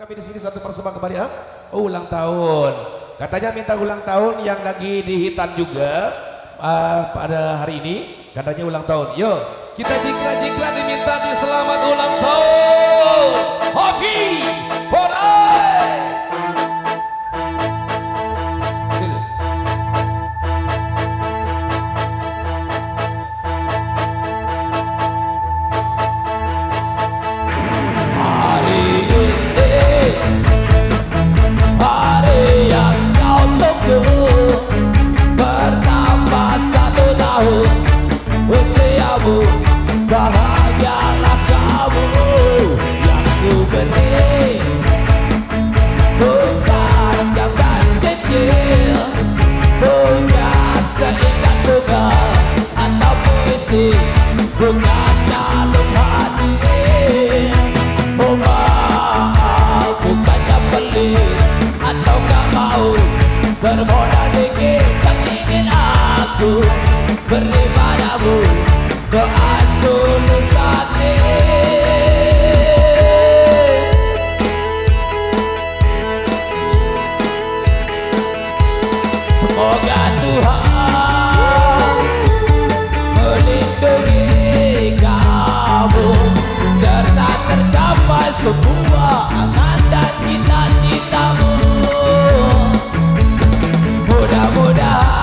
Kami di sini satu persembahan kembali ulang tahun. Katanya minta ulang tahun yang lagi dihitan juga pada hari ini. Katanya ulang tahun. Yo, kita jikra-jikra diminta di selamat ulang tahun. Hofi, Podai. Bahagialah kamu yang ku beri, bukan jabatan kecil, bukan seingat bunga atau puisi, bukan jalur hati. Oh maaf, bukannya pelit atau gak mau bermodal dikit yang ingin aku beri padamu. Doa tulus hati, semoga Tuhan melindungi kamu serta tercapai semua angan dan cita-citamu. Mudah-mudahan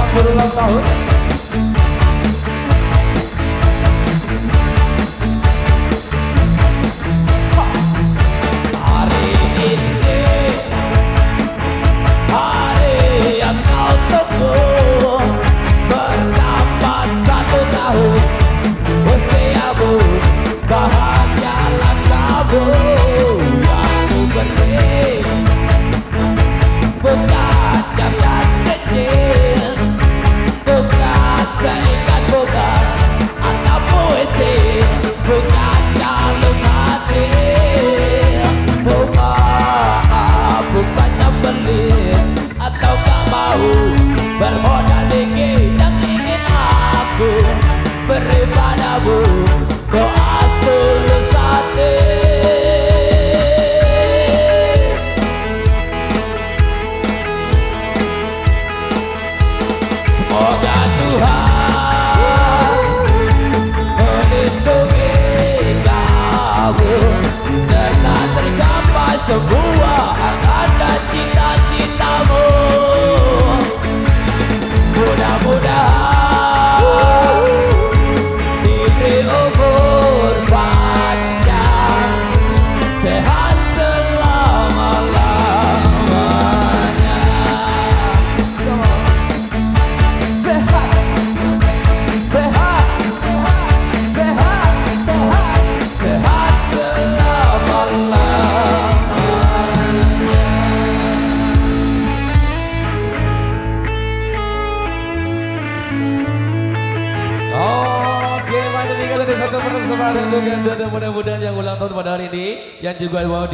berulang tahun. Hari ini hari yang kau tunggu, bertambah 1 tahun usiamu. Bahagialah kamu yang ku beri, bukan jabatan kecil, bukan seingat bunga atau puisi, bukan jalur hati. Oh maaf, bukannya pelit atau gak mau bermodal dikit yang ingin aku beri padamu. Doa tulus hati, semoga Tuhan melindungi kamu serta tercapai semua angan dan cita-citamu. Mudah-mudahan diberi umur panjang, sehat selama-lamanya. Sehat, sehat, sehat, sehat, sehat selama-lamanya. Oke, demikian tadi satu persembahan untuk Anda, dan mudah-mudahan yang ulang tahun pada hari ini yang juga mau